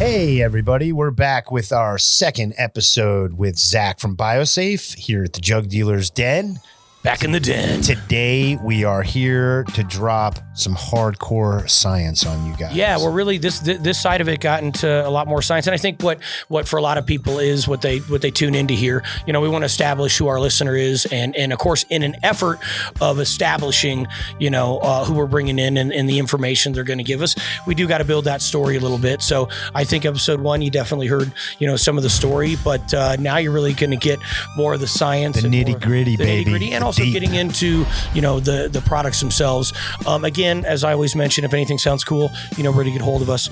Hey, everybody. We're back with our second episode with Zach from BioSafe here at the Jug Dealers Den. Back in the den. Today, we are here to drop some hardcore science on you guys. Yeah, we're really this side of it got into a lot more science, and I think what for a lot of people is what they tune into here. You know, we want to establish who our listener is, and of course, in an effort of establishing, who we're bringing in and the information they're going to give us, we do got to build that story a little bit. So I think episode 1, you definitely heard some of the story, but now you're really going to get more of the science, the nitty gritty, baby, and also getting into the products themselves. Again, as I always mention, if anything sounds cool, where to get hold of us,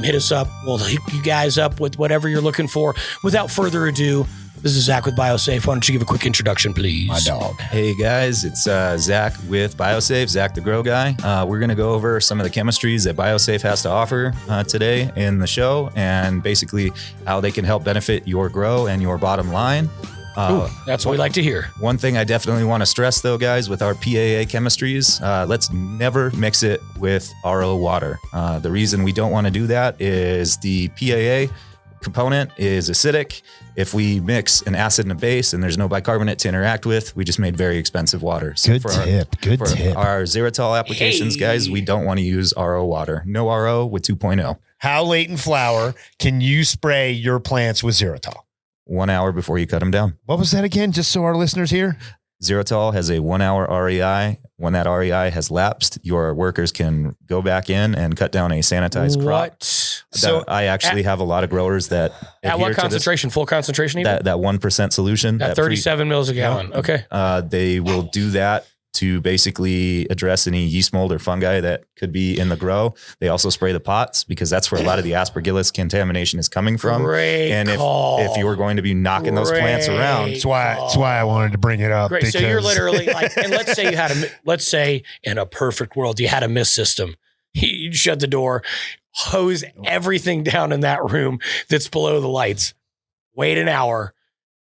hit us up. We'll hook you guys up with whatever you're looking for. Without further ado, this is Zach with BioSafe. Why don't you give a quick introduction, please? My dog. Hey guys, it's Zach with BioSafe, Zach the Grow Guy. We're going to go over some of the chemistries that BioSafe has to offer today in the show, and basically how they can help benefit your grow and your bottom line. That's what we like to hear. One thing I definitely want to stress though, guys, with our PAA chemistries, let's never mix it with RO water. The reason we don't want to do that is the PAA component is acidic. If we mix an acid and a base and there's no bicarbonate to interact with, we just made very expensive water. So Good tip. Our xylitol applications, guys, we don't want to use RO water. No RO with 2.0. How late in flower can you spray your plants with xylitol? 1 hour before you cut them down. What was that again? Just so our listeners hear. Xylitol has a 1 hour REI. When that REI has lapsed, your workers can go back in and cut down a sanitized crop. So I actually have a lot of growers that at what concentration? Full concentration? Even? That 1% solution. At 37 mils a gallon. Yeah. Okay. They will do that to basically address any yeast mold or fungi that could be in the grow. They also spray the pots because that's where a lot of the aspergillus contamination is coming from. And if you were going to be knocking those plants around, that's why I wanted to bring it up. Great. So you're literally like, and let's say in a perfect world, you had a mist system. You'd shut the door, hose everything down in that room that's below the lights, wait an hour,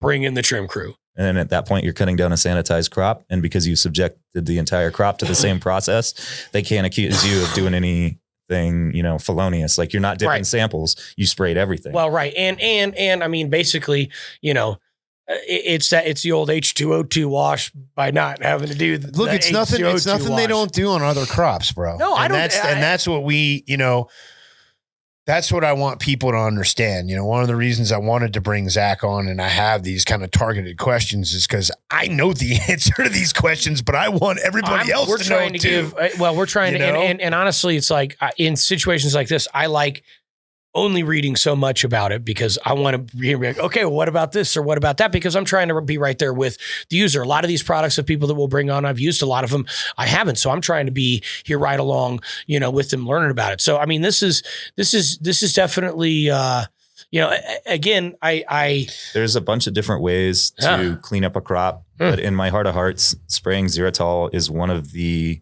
bring in the trim crew. And then at that point, you're cutting down a sanitized crop. And because you subjected the entire crop to the same process, they can't accuse you of doing anything, felonious. Like you're not dipping samples. You sprayed everything. Well, right. And I mean, basically, it's the old H2O2 wash by not having to do the Look, it's nothing wash. They don't do on other crops, bro. No, I don't. And that's what we, that's what I want people to understand. One of the reasons I wanted to bring Zach on and I have these kind of targeted questions is because I know the answer to these questions, but I want everybody else to know too. We're trying to, and honestly, it's like in situations like this, I like only reading so much about it because I want to be like, okay, well, what about this or what about that? Because I'm trying to be right there with the user. A lot of these products of people that we'll bring on, I've used a lot of them. I haven't. So I'm trying to be here right along, with them learning about it. So, I mean, this is definitely, again, there's a bunch of different ways to clean up a crop, but in my heart of hearts, spraying xylitol is one of the,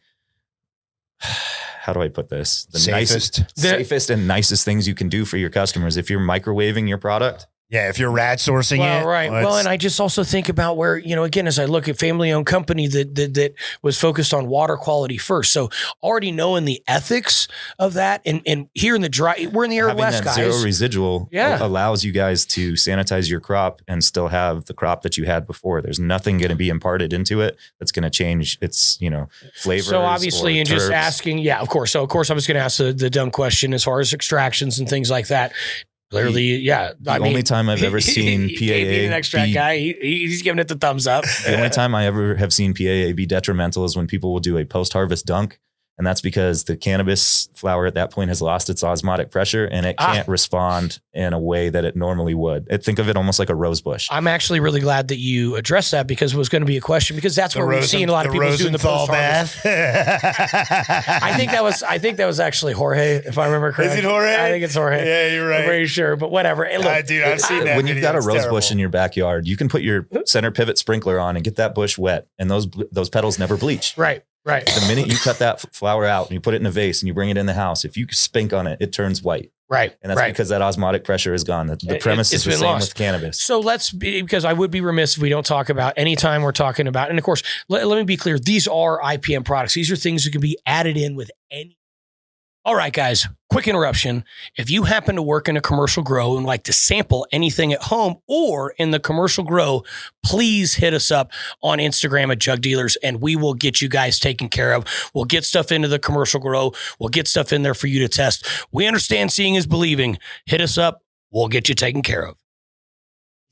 how do I put this? The safest and nicest things you can do for your customers. If you're microwaving your product. Yeah, if you're rat sourcing it. Right. Well, and I just also think about where, again, as I look at family-owned company that was focused on water quality first. So already knowing the ethics of that and here in the dry, we're in the Air West, guys. Zero residual allows you guys to sanitize your crop and still have the crop that you had before. There's nothing going to be imparted into it that's going to change its, flavor. So obviously, and just asking, of course. So of course I was going to ask the dumb question as far as extractions and things like that. Clearly, The only time I've ever seen PAA an extract guy, he's giving it the thumbs up. The only time I ever have seen PAA be detrimental is when people will do a post-harvest dunk. And that's because the cannabis flower at that point has lost its osmotic pressure and it can't respond in a way that it normally would. Think of it almost like a rose bush. I'm actually really glad that you addressed that because it was going to be a question because that's where we've seen a lot of people doing the post-harvest. I think that was actually Jorge, if I remember correctly. Is it Jorge? I think it's Jorge. Yeah, you're right. I'm pretty sure, but whatever. Hey, look, dude, I've seen that. When you've got a rose bush in your backyard, you can put your center pivot sprinkler on and get that bush wet, and those petals never bleach. Right. The minute you cut that flower out and you put it in a vase and you bring it in the house, if you spink on it, it turns white. Right. And that's because that osmotic pressure is gone. The premise is the same with cannabis. So because I would be remiss if we don't talk about anytime we're talking about, and of course, let me be clear. These are IPM products. These are things that can be added in with any All right, guys, quick interruption. If you happen to work in a commercial grow and like to sample anything at home or in the commercial grow, please hit us up on Instagram at Jug Dealers and we will get you guys taken care of. We'll get stuff into the commercial grow. We'll get stuff in there for you to test. We understand seeing is believing. Hit us up. We'll get you taken care of.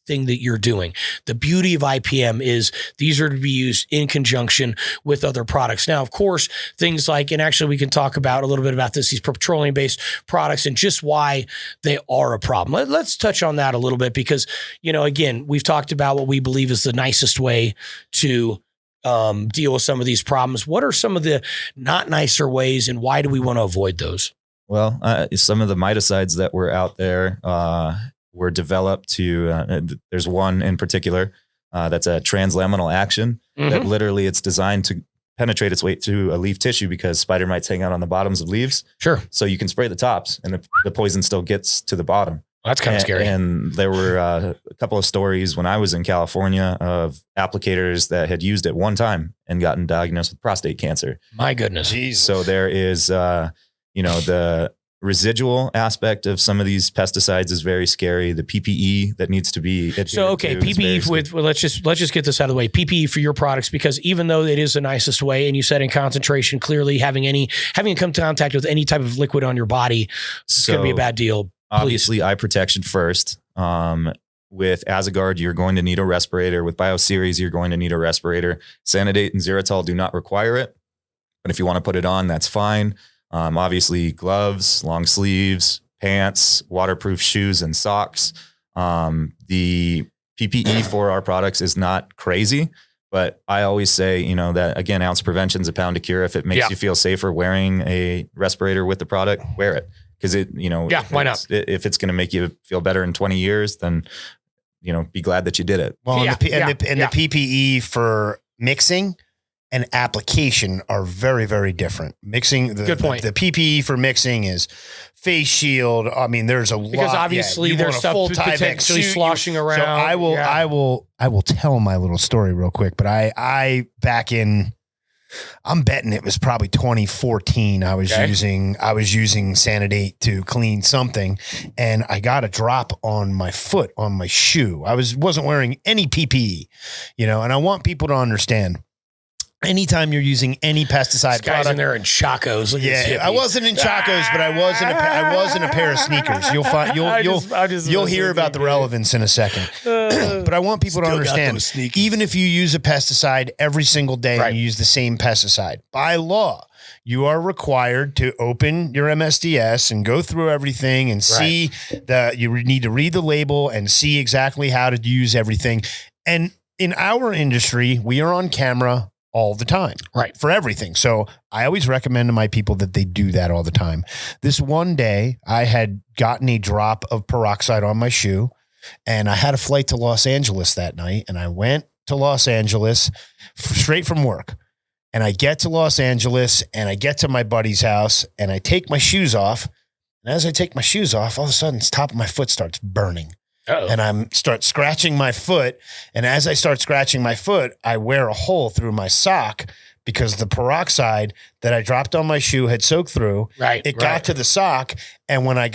Thing that you're doing. The beauty of IPM is these are to be used in conjunction with other products. Now, of course, things like, and actually we can talk about a little bit about this, these petroleum-based products and just why they are a problem. Let's touch on that a little bit because, you know, again, we've talked about what we believe is the nicest way to deal with some of these problems. What are some of the not nicer ways and why do we want to avoid those? Well, some of the miticides that were out there, were developed to, there's one in particular that's a translaminal action that literally it's designed to penetrate its way through a leaf tissue because spider mites hang out on the bottoms of leaves. Sure. So you can spray the tops and the poison still gets to the bottom. Well, that's kind of scary. And there were a couple of stories when I was in California of applicators that had used it one time and gotten diagnosed with prostate cancer. My goodness. Jesus. So there is, the residual aspect of some of these pesticides is very scary. The PPE that needs to be so okay, PPE with let's just get this out of the way. PPE for your products because even though it is the nicest way, and you said in concentration, clearly having come to contact with any type of liquid on your body, it's going to be a bad deal. Please. Obviously, eye protection first. With Azagard, you're going to need a respirator. With Bioseries, you're going to need a respirator. Sanidate and Xeritol do not require it, but if you want to put it on, that's fine. Obviously gloves, long sleeves, pants, waterproof shoes and socks. The PPE for our products is not crazy, but I always say, that again, ounce prevention is a pound to cure. If it makes you feel safer wearing a respirator with the product, wear it. Cause why not? If it's going to make you feel better in 20 years, then, be glad that you did it. Well, the PPE for mixing and application are very, very different. Mixing, good point. The PPE for mixing is face shield. I mean, there's a lot. Because obviously there's stuff potentially sloshing around. So I will tell my little story real quick. But I'm betting it was probably 2014. I was using Sanidate to clean something, and I got a drop on my foot on my shoe. I wasn't wearing any PPE, and I want people to understand. Anytime you're using any pesticide product, in there in Chacos. I wasn't in Chacos, but I was in a pair of sneakers. You'll hear about the relevance in a second. But I want people to understand, even if you use a pesticide every single day and you use the same pesticide, by law, you are required to open your MSDS and go through everything and see you need to read the label and see exactly how to use everything. And in our industry, we are on camera all the time, for everything. So I always recommend to my people that they do that all the time. This one day I had gotten a drop of peroxide on my shoe and I had a flight to Los Angeles that night. And I went to Los Angeles straight from work. And I get to Los Angeles and I get to my buddy's house and I take my shoes off. And as I take my shoes off, all of a sudden the top of my foot starts burning. Uh-oh. And I start scratching my foot. And as I start scratching my foot, I wear a hole through my sock because the peroxide that I dropped on my shoe had soaked through. It got to the sock. And when I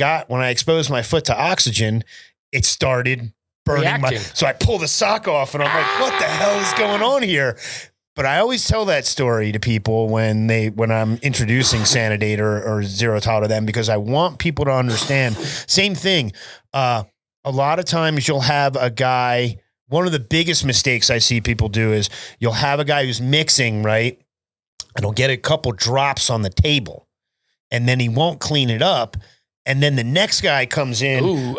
exposed my foot to oxygen, it started burning so I pull the sock off and I'm like, what the hell is going on here? But I always tell that story to people when I'm introducing Sanidate or Xeritol to them, because I want people to understand. Same thing. A lot of times you'll have a guy, one of the biggest mistakes I see people do is you'll have a guy who's mixing, right? And he'll get a couple drops on the table and then he won't clean it up. And then the next guy comes in,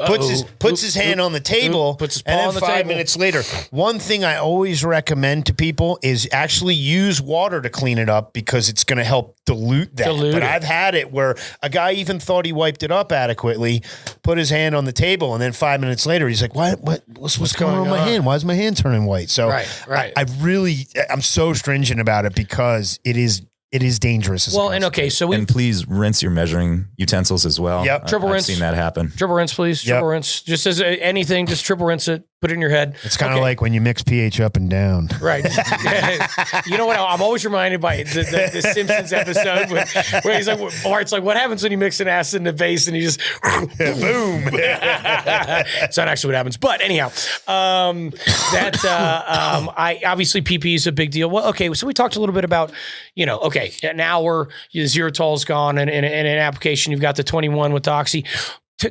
puts his hand on the table, puts his paw and then on the 5 table. minutes later. One thing I always recommend to people is actually use water to clean it up because it's going to help dilute that. But I've had it where a guy even thought he wiped it up adequately, put his hand on the table, and then 5 minutes later he's like, what's going on with my hand? Why is my hand turning white? So I'm so stringent about it because it is dangerous. And please rinse your measuring utensils as well. Yep. Triple rinse. I've seen that happen. Triple rinse, please. Triple rinse. Just as anything, just triple rinse it. Put it in your head. It's kind of like when you mix pH up and down. Right. You know what? I'm always reminded by the Simpsons episode where he's like, Mart's like, what happens when you mix an acid and a base and you just boom? It's not actually what happens. But anyhow, I obviously PP is a big deal. Well, okay. So we talked a little bit about, okay, now we're Xeritol's gone and in an application, you've got the 21 with Doxy.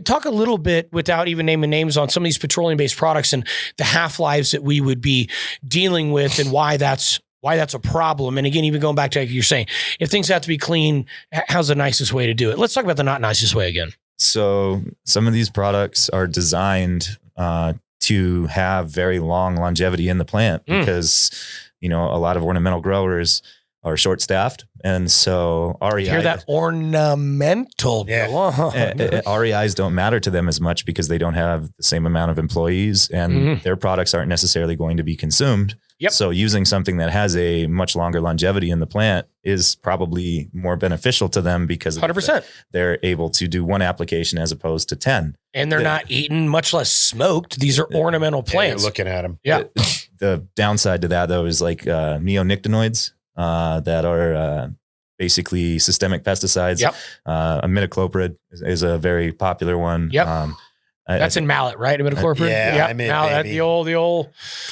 Talk a little bit without even naming names on some of these petroleum-based products and the half-lives that we would be dealing with and why that's a problem. And again, even going back to like you're saying, if things have to be clean, how's the nicest way to do it? Let's talk about the not nicest way again. So some of these products are designed to have very long longevity in the plant because, a lot of ornamental growers are short-staffed. And so REI... Hear that? Ornamental. Yeah. REIs don't matter to them as much because they don't have the same amount of employees and their products aren't necessarily going to be consumed. Yep. So using something that has a much longer longevity in the plant is probably more beneficial to them because 100%. They're able to do one application as opposed to 10. And they're not eaten, much less smoked. These are ornamental plants. You're looking at them. Yeah. The downside to that, though, is like neonicotinoids. That are basically systemic pesticides. Yep. Imidacloprid is a very popular one. Yep. That's in mallet, right? Imidacloprid. Yeah. Mallet. The old.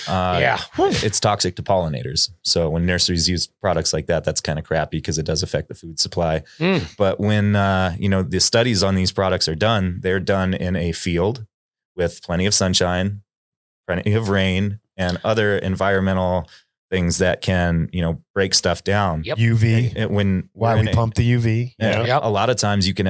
Yeah. It's toxic to pollinators. So when nurseries use products like that, that's kind of crappy because it does affect the food supply. But when the studies on these products are done, they're done in a field with plenty of sunshine, plenty of rain, and other environmental things that can, break stuff down. Yep. UV. Why we pump the UV. A lot of times you can,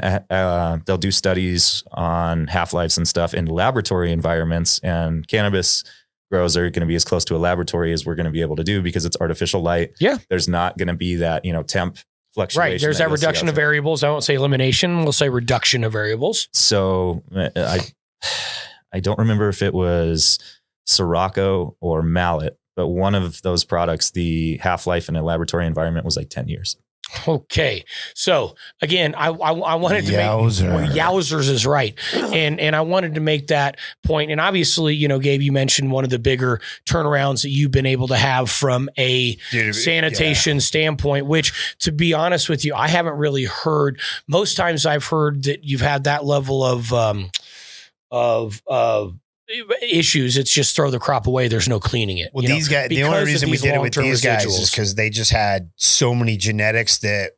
they'll do studies on half-lives and stuff in laboratory environments, and cannabis grows are going to be as close to a laboratory as we're going to be able to do because it's artificial light. Yeah. There's not going to be that, temp fluctuation. Right. There's that reduction of variables. I won't say elimination. We'll say reduction of variables. So I don't remember if it was Sirocco or Mallet, but one of those products, the half-life in a laboratory environment was like 10 years. Okay. So again, I wanted to make Yowzers is right. And I wanted to make that point. And obviously, Gabe, you mentioned one of the bigger turnarounds that you've been able to have from a sanitation standpoint, which, to be honest with you, I haven't really heard. Most times I've heard that you've had that level of issues. It's just throw the crop away. There's no cleaning it. Well, these guys, the only reason we did it with these guys is because they just had so many genetics that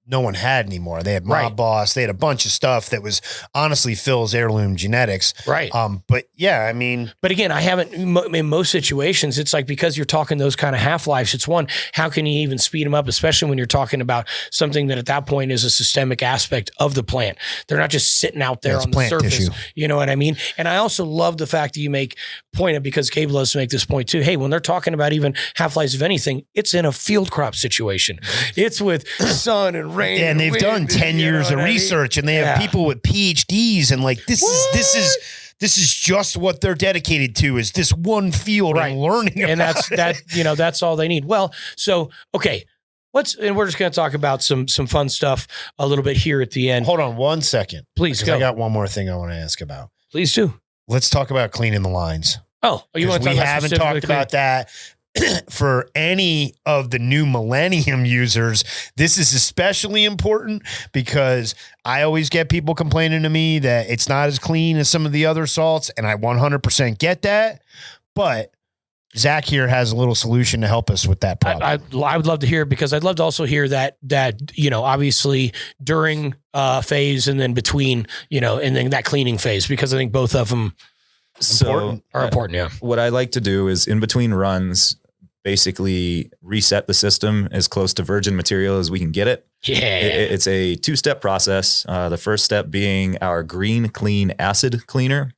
no one had anymore. They had Mob Boss. They had a bunch of stuff that was honestly Phil's heirloom genetics. Right. But yeah, but again, I haven't, in most situations, it's like, because you're talking those kind of half-lives, it's one, how can you even speed them up, especially when you're talking about something that at that point is a systemic aspect of the plant. They're not just sitting out there on the surface. Tissue. You know what I mean? And I also love the fact that you make point of, because Gabe loves to make this point too. Hey, when they're talking about even half-lives of anything, it's in a field crop situation. It's with sun and rain. Yeah, and they've done 10 years of research, and they have people with PhDs, and like this is just what they're dedicated to, is this one field and learning. And that's all they need. Well, so okay, and we're just going to talk about some fun stuff a little bit here at the end. Hold on 1 second, please. Go. I got one more thing I want to ask about. Please do. Let's talk about cleaning the lines. Oh, you want to talk about? We haven't talked about that. For any of the new millennium users, this is especially important because I always get people complaining to me that it's not as clean as some of the other salts, and I 100% get that. But Zach here has a little solution to help us with that problem. I would love to hear it, because I'd love to also hear that obviously during phase and then between, and then that cleaning phase, because I think both of them are important. Yeah. What I like to do is in between runs, basically reset the system as close to virgin material as we can get it. Yeah. It's a 2-step process. The first step being our green clean acid cleaner.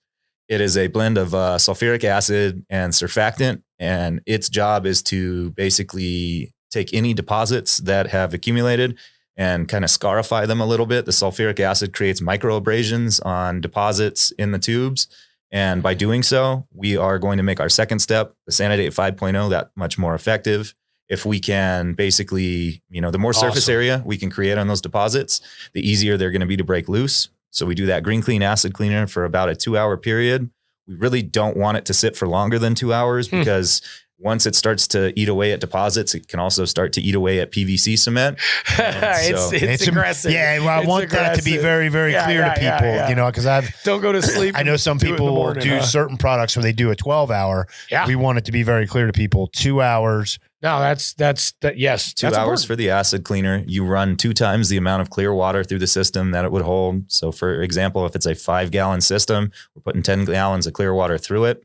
It is a blend of sulfuric acid and surfactant, and its job is to basically take any deposits that have accumulated and kind of scarify them a little bit. The sulfuric acid creates micro abrasions on deposits in the tubes. And by doing so, we are going to make our second step, the Sanidate 5.0, that much more effective. If we can basically, the more surface area we can create on those deposits, the easier they're going to be to break loose. So we do that green clean acid cleaner for about a 2-hour period. We really don't want it to sit for longer than 2 hours because once it starts to eat away at deposits, it can also start to eat away at PVC cement. It's aggressive. Yeah, well, I want that to be very, very clear to people, you know, because don't go to sleep. I know some people will do certain products where they do a 12-hour. Yeah. We want it to be very clear to people, 2 hours. No, that's yes. 2 hours for the acid cleaner. You run 2 times the amount of clear water through the system that it would hold. So for example, if it's a 5-gallon system, we're putting 10 gallons of clear water through it.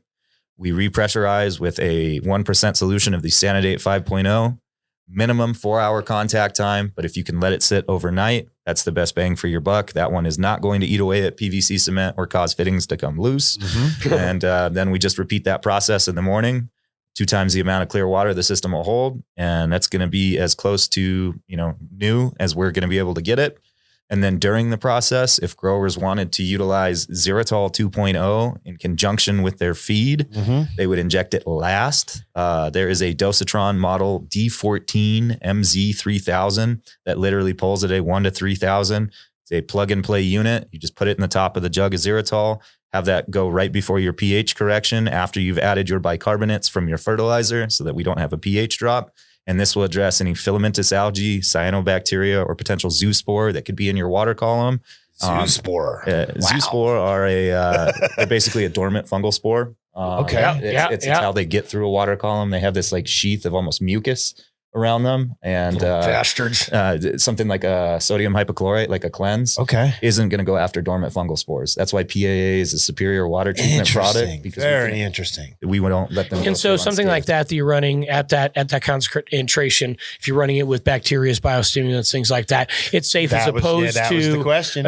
We repressurize with a 1% solution of the Sanidate 5.0, minimum 4-hour contact time. But if you can let it sit overnight, that's the best bang for your buck. That one is not going to eat away at PVC cement or cause fittings to come loose. And then we just repeat that process in the morning, 2 times the amount of clear water the system will hold. And that's going to be as close to, you know, new as we're going to be able to get it. And then during the process, if growers wanted to utilize Xylitol 2.0 in conjunction with their feed, they would inject it last. There is a dosatron model D14 MZ3000 that literally pulls at a 1 to 3,000. It's a plug and play unit. You just put it in the top of the jug of Xylitol, have that go right before your pH correction after you've added your bicarbonates from your fertilizer so that we don't have a pH drop. And this will address any filamentous algae, cyanobacteria, or potential zoospore that could be in your water column. Zoospore. Zoospore are they're basically a dormant fungal spore. It's how they get through a water column. They have this like sheath of almost mucus around them, and bastards. Something like a sodium hypochlorite, like a cleanse, isn't going to go after dormant fungal spores. That's why PAA is a superior water treatment product. Because very interesting. We don't let them. And so something like that you're running at that concentration, if you're running it with bacteria, biostimulants, things like that, it's safe as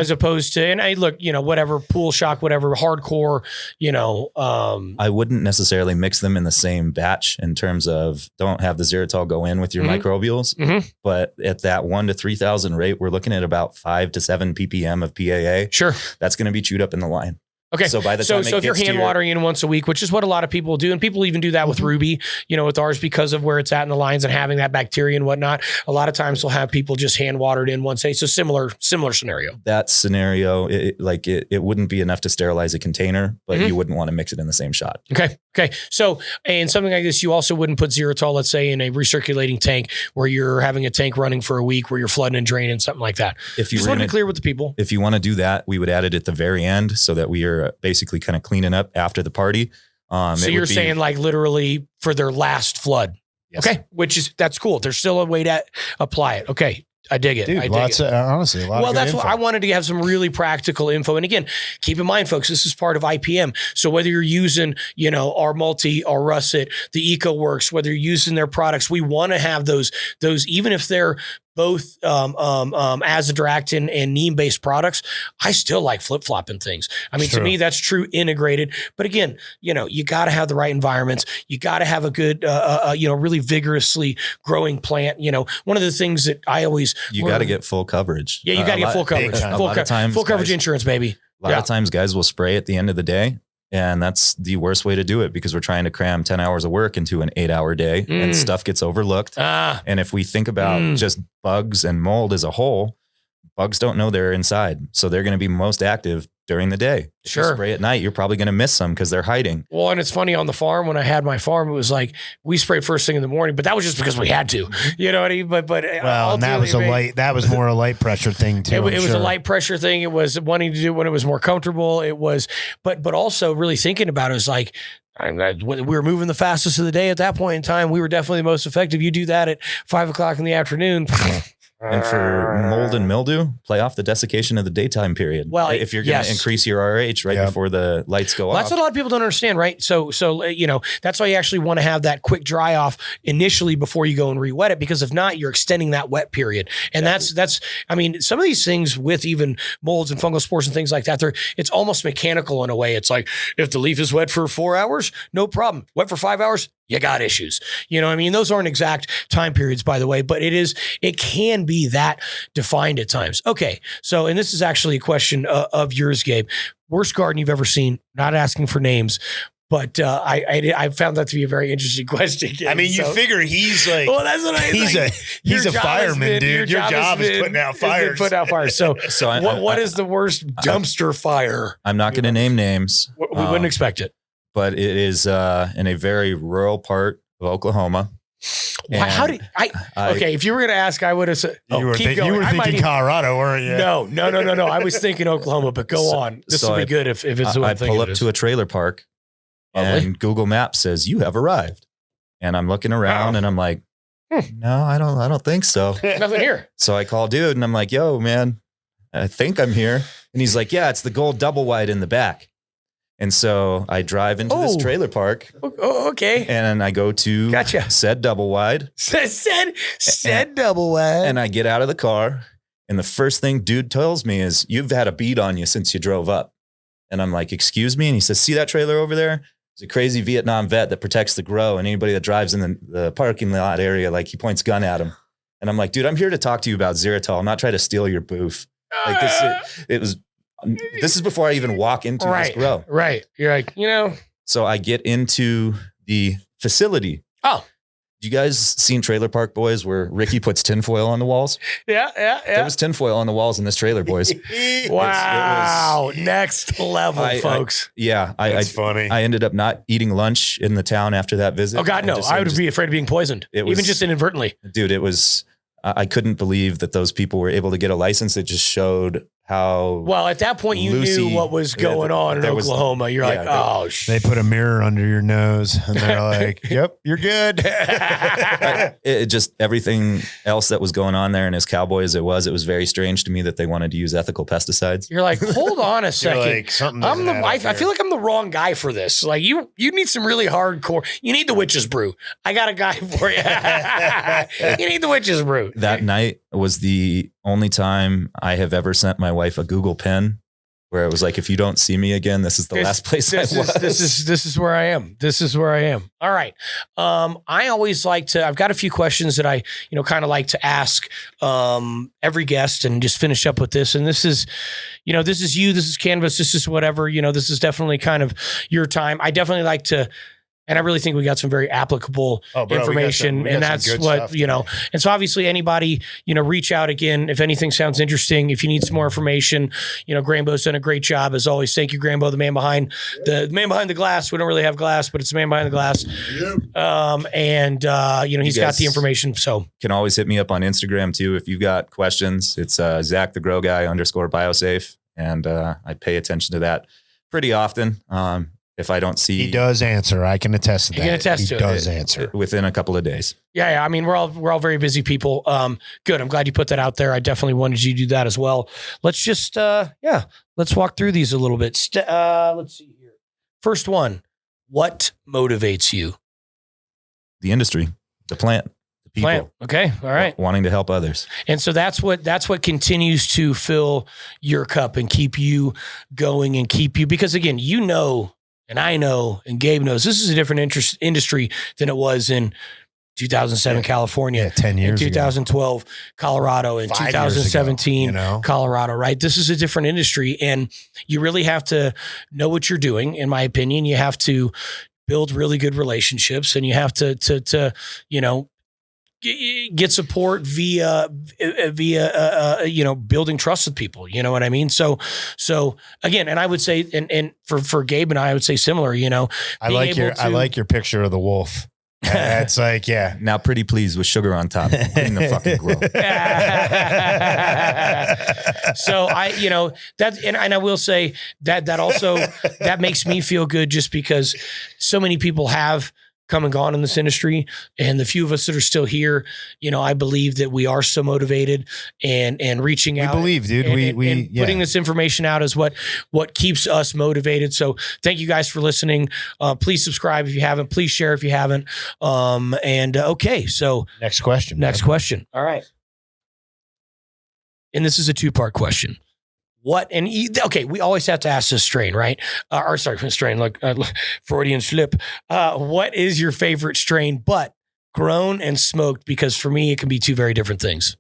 opposed to. And I look, you know, whatever pool shock, whatever hardcore, you know. I wouldn't necessarily mix them in the same batch in terms of don't have the Xylitol go in with your microbials, but at that 1 to 3,000 rate, we're looking at about 5 to 7 ppm of PAA. Sure, that's going to be chewed up in the line. Okay. So by the time if you're hand watering in once a week, which is what a lot of people do, and people even do that with Ruby, you know, with ours because of where it's at in the lines and having that bacteria and whatnot. A lot of times we'll have people just hand watered in once a. So similar scenario. That scenario, it wouldn't be enough to sterilize a container, but you wouldn't want to mix it in the same shot. Okay. So, and something like this, you also wouldn't put Xylitol, let's say, in a recirculating tank where you're having a tank running for a week where you're flooding and draining, something like that. If you just want to be clear with the people. If you want to do that, we would add it at the very end so that we are basically kind of cleaning up after the party. So you're saying like literally for their last flood. Yes. Okay. That's cool. There's still a way to apply it. Okay. I dig it. Dude, honestly, a lot of good that's info. what I wanted to have some really practical info. And again, keep in mind, folks, this is part of IPM. So whether you're using, you know, our Multi, our Russet, the EcoWorks, whether you're using their products, we want to have those, even if they're both azadirachtin and neem-based products, I still like flip-flopping things. I mean, to me, that's true integrated. But again, you know, you got to have the right environments. You got to have a good, you know, really vigorously growing plant. You know, one of the things that I always... You got to get full coverage. Yeah, you got to get full coverage. Full coverage insurance, baby. A lot of times guys will spray at the end of the day. And that's the worst way to do it because we're trying to cram 10 hours of work into an 8-hour day and stuff gets overlooked. And if we think about just bugs and mold as a whole, bugs don't know they're inside. So they're going to be most active during the day. If you spray at night, you're probably going to miss some because they're hiding. Well, and it's funny on the farm, when I had my farm, it was like we sprayed first thing in the morning, but that was just because we had to, you know what I mean? But and that was more a light pressure thing too. It was a light pressure thing. It was wanting to do when it was more comfortable. It was, but also really thinking about it was like, we were moving the fastest of the day at that point in time. We were definitely the most effective. You do that at 5 o'clock in the afternoon. And for mold and mildew, play off the desiccation of the daytime period. Well, if you're going to increase your RH right before the lights go off. That's what a lot of people don't understand, right? So you know, that's why you actually want to have that quick dry off initially before you go and re-wet it, because if not, you're extending that wet period. And that's I mean, some of these things with even molds and fungal spores and things like that, it's almost mechanical in a way. It's like, if the leaf is wet for 4 hours, no problem. Wet for 5 hours, you got issues. You know what I mean? Those aren't exact time periods, by the way, but it can be that defined at times. Okay. So, and this is actually a question of yours, Gabe. Worst garden you've ever seen? Not asking for names, but I found that to be a very interesting question. Gabe. I mean, you figure he's like, well, that's what I think. He's a fireman, dude. Your job is putting out fires. So what is the worst dumpster fire? I'm not going to name names. We wouldn't expect it. but it is in a very rural part of Oklahoma. Why, how did okay, if you were going to ask, I would have said, you were thinking Colorado, weren't you? No. I was thinking Oklahoma, but go on. This will be good if it's what I pull up to a trailer park and Google Maps says, you have arrived. And I'm looking around and I'm like, no, I don't think so. Nothing here. So I call dude and I'm like, yo, man, I think I'm here. And he's like, yeah, it's the gold double wide in the back. And so I drive into this trailer park. Oh, okay. And I go to said double wide. Said double wide. And I get out of the car. And the first thing dude tells me is, you've had a bead on you since you drove up. And I'm like, excuse me? And he says, see that trailer over there? It's a crazy Vietnam vet that protects the grow. And anybody that drives in the parking lot area, like he points gun at him. And I'm like, dude, I'm here to talk to you about Xeritol. I'm not trying to steal your booth. Like this is before I even walk into this grow. Right. You're like, So I get into the facility. Oh. You guys seen Trailer Park Boys where Ricky puts tinfoil on the walls? Yeah. There was tinfoil on the walls in this trailer, boys. Wow. Next level, folks. That's funny. I ended up not eating lunch in the town after that visit. Oh, God, no. I would be afraid of being poisoned, even just inadvertently. Dude, I couldn't believe that those people were able to get a license. It just showed how at that point you knew what was going on in Oklahoma. You're like, oh shit. They put a mirror under your nose and they're like, yep, you're good. It just, everything else that was going on there, and as cowboy as it was very strange to me that they wanted to use ethical pesticides. You're like, hold on a second. Like, I feel like I'm the wrong guy for this. Like you need some really hardcore. You need the witch's brew. I got a guy for you. You need the witch's brew. That night was the only time I have ever sent my wife a Google pen where it was like, if you don't see me again, this is the last place I was. This is where I am. This is where I am. All right. I always like to, I've got a few questions that I, kind of like to ask every guest and just finish up with this. And this is you, this is Cannabis, this is whatever, this is definitely kind of your time. I definitely like to, and I really think we got some very applicable information. And that's what, and so obviously anybody, reach out again. If anything sounds interesting, if you need some more information, Grambo's done a great job as always. Thank you, Grambo, the man behind the glass. We don't really have glass, but it's the man behind the glass. Yep. He's got the information. So can always hit me up on Instagram too. If you've got questions, it's Zach the Grow Guy _biosafe. And I pay attention to that pretty often. If I don't see, he does answer. I can attest to that. He can attest to it. He does answer within a couple of days. Yeah. I mean, we're all very busy people. Good. I'm glad you put that out there. I definitely wanted you to do that as well. Let's just, let's walk through these a little bit. Let's see here. First one, what motivates you? The industry, the plant, the people. Okay. All right. Wanting to help others. And so that's what continues to fill your cup and keep you going and keep you, because again, and I know, and Gabe knows, this is a different industry than it was in 2007 California, 10 years in 2012 ago. Colorado, in 2017 Colorado, right? This is a different industry, and you really have to know what you're doing. In my opinion, you have to build really good relationships, and you have to get support via building trust with people. You know what I mean? So again, and I would say, and for Gabe and I would say similar, I like your picture of the wolf. It's like, yeah. Now pretty pleased with sugar on top in the fucking grill. So and I will say that also, that makes me feel good just because so many people have come and gone in this industry, and the few of us that are still here, I believe that we are so motivated and reaching out. We believe, dude. And putting this information out is what keeps us motivated. So thank you guys for listening. Please subscribe if you haven't. Please share if you haven't. Okay, so next question. All right. And this is a 2-part question. We always have to ask this strain, right? Strain, like Freudian slip. What is your favorite strain, but grown and smoked? Because for me, it can be two very different things.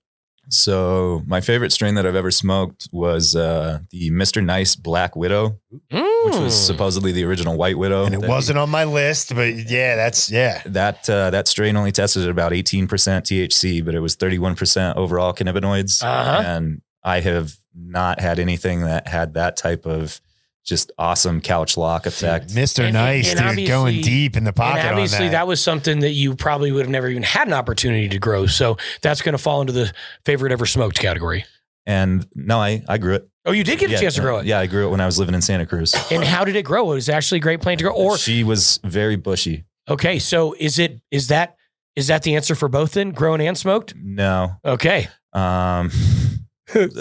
So my favorite strain that I've ever smoked was the Mr. Nice Black Widow, which was supposedly the original White Widow. And it wasn't on my list, but That strain only tested at about 18% THC, but it was 31% overall cannabinoids. And I have not had anything that had that type of just awesome couch lock effect. Mr. Nice, dude, going deep in the pocket and obviously on that. that was something that you probably would have never even had an opportunity to grow. So that's going to fall into the favorite ever smoked category. And no, I grew it. Oh, you did get a chance to grow it? Yeah, I grew it when I was living in Santa Cruz. And how did it grow? It was actually a great plant to grow? Or she was very bushy. Okay, so is that the answer for both then? Grown and smoked? No. Okay.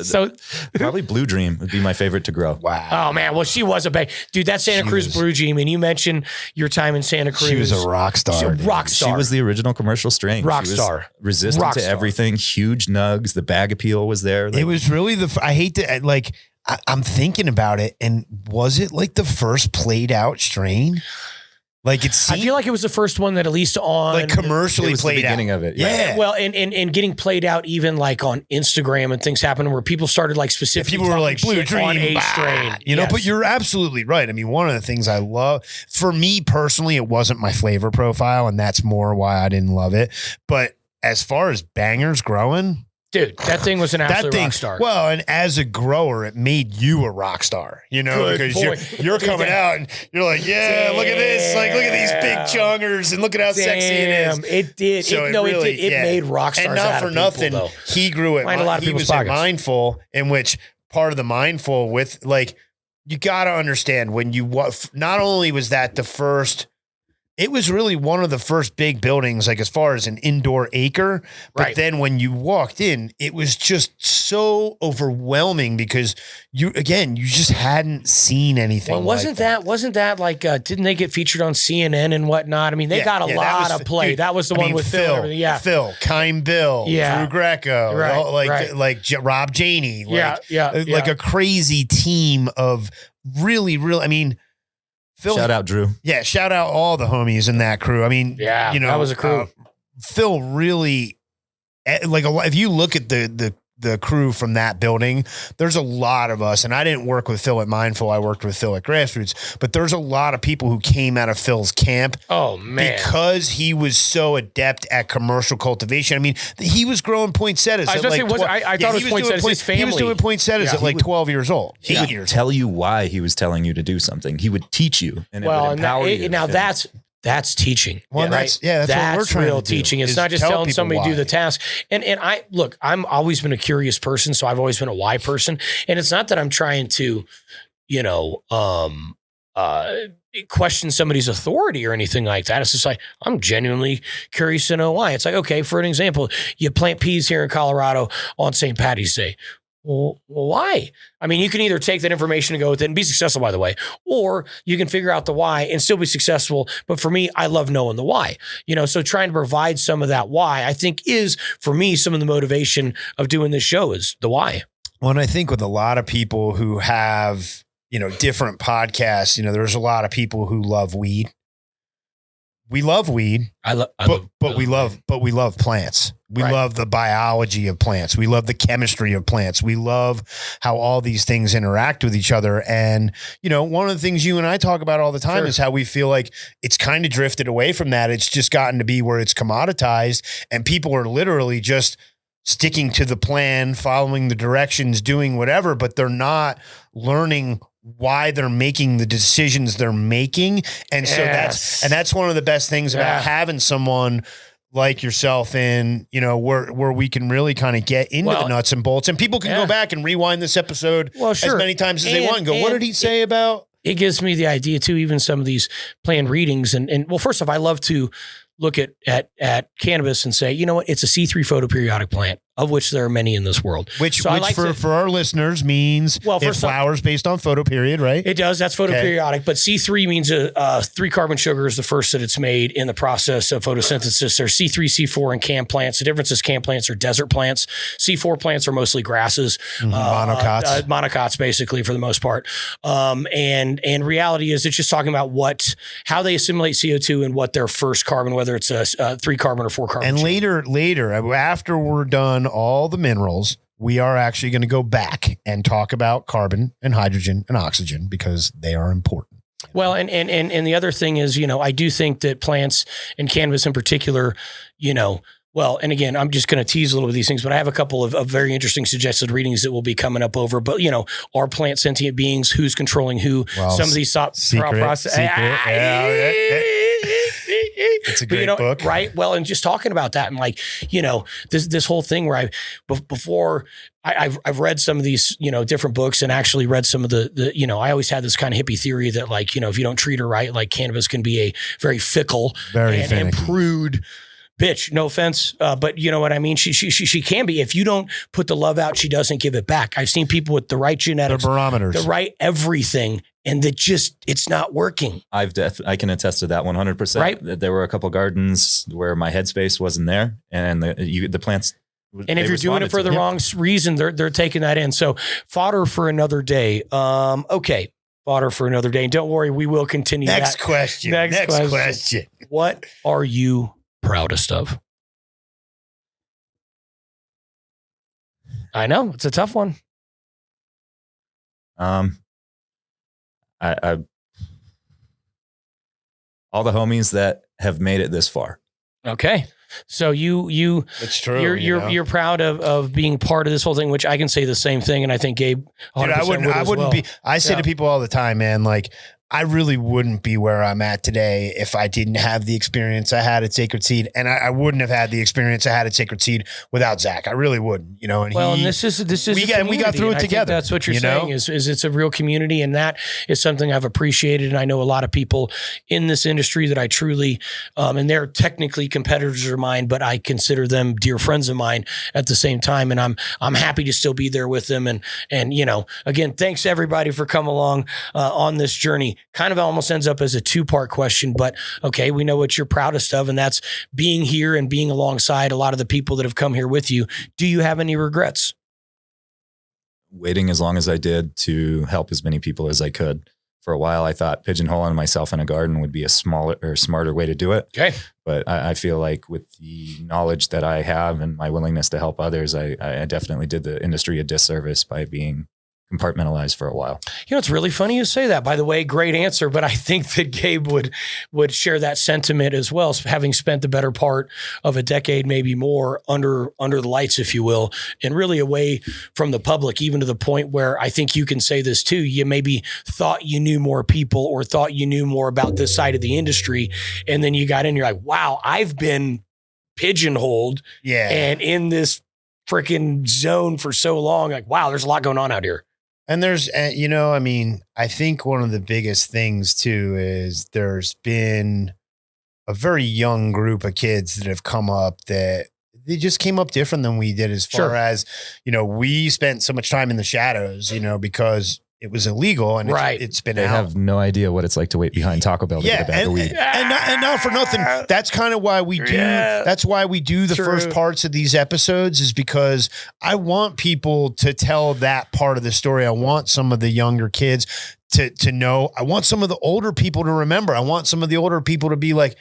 So probably Blue Dream would be my favorite to grow. Wow. Oh man, well she was a big dude. That Santa Cruz Blue Dream, and you mentioned your time in Santa Cruz. She was a rock star. She was a rock star. She was the original commercial strain. Rock she was star. Resistant Rock to star. everything. Huge nugs. The bag appeal was there. It was really I hate to I'm thinking about it, and was it like the first played out strain? Like it seemed, I feel like it was the first one that at least on like commercially it was played the beginning out. of it. Yeah. Well, and getting played out even like on Instagram and things happened where people started like specifically People were like talking Blue shit on Dream, a strain. you know. Yes. But you're absolutely right. I mean, one of the things I love, for me personally, it wasn't my flavor profile, and that's more why I didn't love it. But as far as bangers growing, dude, that thing was an absolute rock star. Well, and as a grower, it made you a rock star, you know, Good because boy. you're coming out and you're like, yeah, look at this, like look at these big chungers and look at how sexy it is. It did. So It made rock stars. And not out for of nothing, people, he grew it. Lined a lot of He people's was at pockets. Mindful, in which part of the Mindful with like, you got to understand when you not only was that the first. It was really one of the first big buildings, like as far as an indoor acre. But Right. then when you walked in, it was just so overwhelming because you just hadn't seen anything. Well, wasn't that like, didn't they get featured on CNN and whatnot? I mean, they got a lot of play. Dude, That was the one with Phil. And everything. Yeah. Phil, Kime Bill, Yeah. Drew Greco, Right, like Rob Janey, like yeah. a crazy team of really, I mean, Phil, Shout out Drew. yeah, shout out all the homies in that crew. I mean, Yeah, you know, that was a crew. Phil really, like, if you look at the crew from that building, there's a lot of us, and I didn't work with Phil at Mindful. I worked with Phil at Grassroots, but there's a lot of people who came out of Phil's camp. Oh man. Because he was so adept at commercial cultivation. I mean, he was growing poinsettias. I was at gonna like say, I thought it was poinsettias. His family. He was doing poinsettias Yeah. at like 12 years old. He 8 would years tell you why he was telling you to do something. He would teach you, and it would empower you. Now that's teaching. Well, right? that's what we're trying real to do, teaching. It's is not just tell telling people somebody to do why. the task. And I'm always been a curious person, so I've always been a why person. And it's not that I'm trying to, question somebody's authority or anything like that. It's just like, I'm genuinely curious to know why. It's like, okay, for an example, you plant peas here in Colorado on St. Patty's Day. Well, why? I mean, you can either take that information and go with it and be successful, by the way, or you can figure out the why and still be successful. But for me, I love knowing the why, so trying to provide some of that why, I think, is for me, some of the motivation of doing this show is the why. Well, and I think with a lot of people who have, different podcasts, there's a lot of people who love weed. We love weed, but we love plants. We Right. love the biology of plants. We love the chemistry of plants. We love how all these things interact with each other. And, one of the things you and I talk about all the time Sure. is how we feel like it's kind of drifted away from that. It's just gotten to be where it's commoditized and people are literally just sticking to the plan, following the directions, doing whatever, but they're not learning why they're making the decisions they're making. And so that's one of the best things about having someone like yourself in, where we can really kind of get into the nuts and bolts, and people can go back and rewind this episode as many times as they want and go, what did he say about? It gives me the idea too, even some of these planned readings. And well, first off, I love to look at cannabis and say, you know what, it's a C3 photoperiodic plant, of which there are many in this world. Which for our listeners means it flowers based on photoperiod, right? It does. That's photoperiodic. But C3 means 3 carbon sugar is the first that it's made in the process of photosynthesis. There's C3, C4, and cam plants. The difference is cam plants are desert plants. C4 plants are mostly grasses. Monocots. Monocots, basically, for the most part. And reality is it's just talking about how they assimilate CO2 and what their first carbon, whether it's a 3 carbon or 4 carbon. And later, after we're done all the minerals, we are actually going to go back and talk about carbon and hydrogen and oxygen because they are important. Well, and the other thing is, I do think that plants and cannabis in particular, Well, and again, I'm just going to tease a little bit of these things, but I have a couple of very interesting suggested readings that will be coming up over. But, are plant sentient beings? Who's controlling who? Well, some of these process. It's a great book. Right? Well, and just talking about that and this whole thing where I've read some of these, different books and actually read some of the I always had this kind of hippie theory that if you don't treat her right, like cannabis can be a very fickle and prude bitch. No offense, but you know what I mean? She can be. If you don't put the love out, she doesn't give it back. I've seen people with the right genetics, the barometers, the right everything, and it's not working. I can attest to that 100%. Right. There were a couple gardens where my headspace wasn't there, and the plants. And if you're doing it for the wrong reason, they're taking that in. So fodder for another day. Okay. Fodder for another day. Don't worry, we will continue. Next question. Next question. What are you proudest of? I know it's a tough one. I all the homies that have made it this far. Okay. So it's true. You're proud of being part of this whole thing, which I can say the same thing. And I think Gabe, dude, I wouldn't be, I say to people all the time, man, like I really wouldn't be where I'm at today if I didn't have the experience I had at Sacred Seed, and I wouldn't have had the experience I had at Sacred Seed without Zach. I really wouldn't, And this is we got through it together. That's what you're saying is it's a real community, and that is something I've appreciated. And I know a lot of people in this industry that I truly, and they're technically competitors of mine, but I consider them dear friends of mine at the same time. And I'm happy to still be there with them. And again, thanks everybody for coming along on this journey. Kind of almost ends up as a 2-part question, but okay, we know what you're proudest of, and that's being here and being alongside a lot of the people that have come here with you. Do you have any regrets? Waiting as long as I did to help as many people as I could. For a while, I thought pigeonholing myself in a garden would be a smaller or smarter way to do it. Okay. But I feel like with the knowledge that I have and my willingness to help others, I definitely did the industry a disservice by being compartmentalized for a while. It's really funny you say that, by the way. Great answer. But I think that Gabe would share that sentiment as well, having spent the better part of a decade, maybe more, under the lights, if you will, and really away from the public, even to the point where I think you can say this too. You maybe thought you knew more people or thought you knew more about this side of the industry. And then you got in, you're like, wow, I've been pigeonholed and in this freaking zone for so long. Like, wow, there's a lot going on out here. And there's, I think one of the biggest things too is there's been a very young group of kids that have come up that they just came up different than we did as far as, we spent so much time in the shadows, because it was illegal and it's been They have no idea what it's like to wait behind Taco Bell to get a bag of weed. And not for nothing. That's kind of why we do. That's why we do the first parts of these episodes, is because I want people to tell that part of the story. I want some of the younger kids to know. I want some of the older people to remember. I want some of the older people to be like,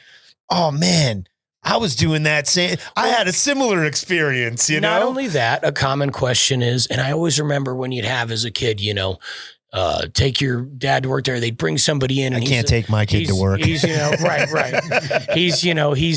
oh man, I was doing that same. I had a similar experience, Not only that, a common question is, and I always remember when you'd have as a kid, take your dad to work there. They'd bring somebody in. And I can't take my kid to work. He's, right. He's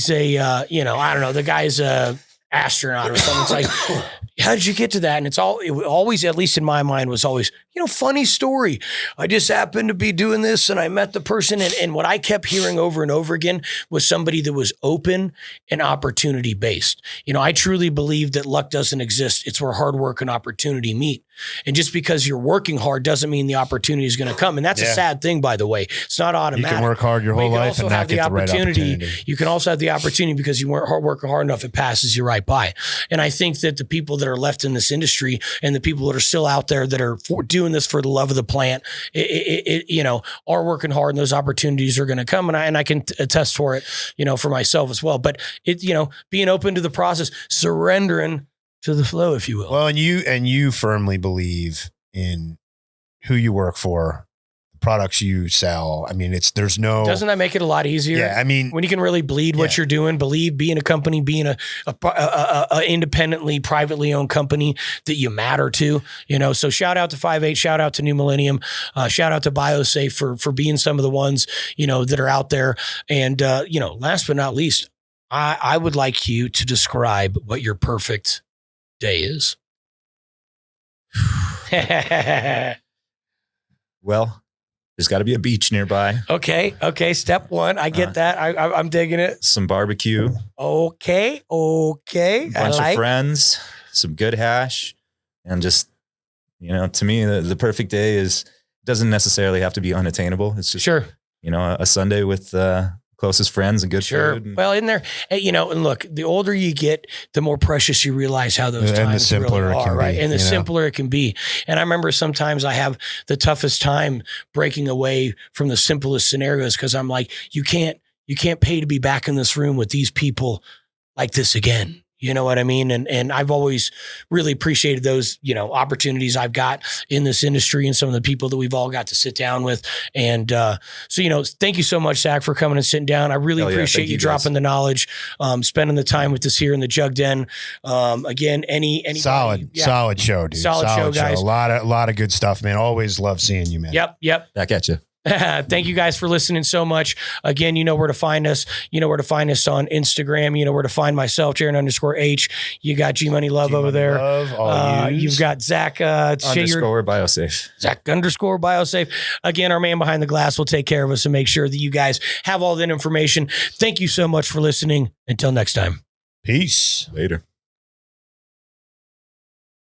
a, I don't know, the guy's a astronaut or something. It's like, how did you get to that? And it always, at least in my mind, was always, funny story. I just happened to be doing this and I met the person. And what I kept hearing over and over again was somebody that was open and opportunity based. I truly believe that luck doesn't exist. It's where hard work and opportunity meet. And just because you're working hard doesn't mean the opportunity is going to come. And that's a sad thing, by the way. It's not automatic. You can work hard your whole life and not get the right opportunity. You can also have the opportunity because you weren't working hard enough. It passes you right by. And I think that the people that are left in this industry and the people that are still out there that are doing this for the love of the plant, are working hard, and those opportunities are going to come. And I can attest for it, for myself as well. But being open to the process, surrendering to the flow, if you will. Well, and you firmly believe in who you work for, the products you sell. I mean, doesn't that make it a lot easier? Yeah. I mean, when you can really bleed what you're doing, being a company, being a independently, privately owned company that you matter to, so shout out to 5-8, shout out to New Millennium, shout out to BioSafe for being some of the ones, that are out there. And, last but not least, I would like you to describe what your perfect day is. Well, there's got to be a beach nearby. Okay. Step one. I get that. I'm digging it. Some barbecue. Okay. A bunch of friends, some good hash, and just, to me, the perfect day doesn't necessarily have to be unattainable. It's just, a Sunday with closest friends and good food. Well, in there, and look, the older you get, the more precious you realize how those times the simpler really it can are, right? be, And the simpler it can be. And I remember sometimes I have the toughest time breaking away from the simplest scenarios because I'm like, you can't pay to be back in this room with these people like this again. You know what I mean? And I've always really appreciated those, opportunities I've got in this industry and some of the people that we've all got to sit down with. And so, thank you so much, Zach, for coming and sitting down. I really appreciate you dropping the knowledge, spending the time with us here in the Jug Den. Again, any solid show, dude. Solid show, guys. A lot of good stuff, man. Always love seeing you, man. Yep. Back at you. Thank you guys for listening so much. Again, you know where to find us. You know where to find us on Instagram. You know where to find myself, Jaron_H. You got G-Money Love over there. You've got Zach _Biosafe. Zach _Biosafe. Again, our man behind the glass will take care of us and make sure that you guys have all that information. Thank you so much for listening. Until next time. Peace. Later.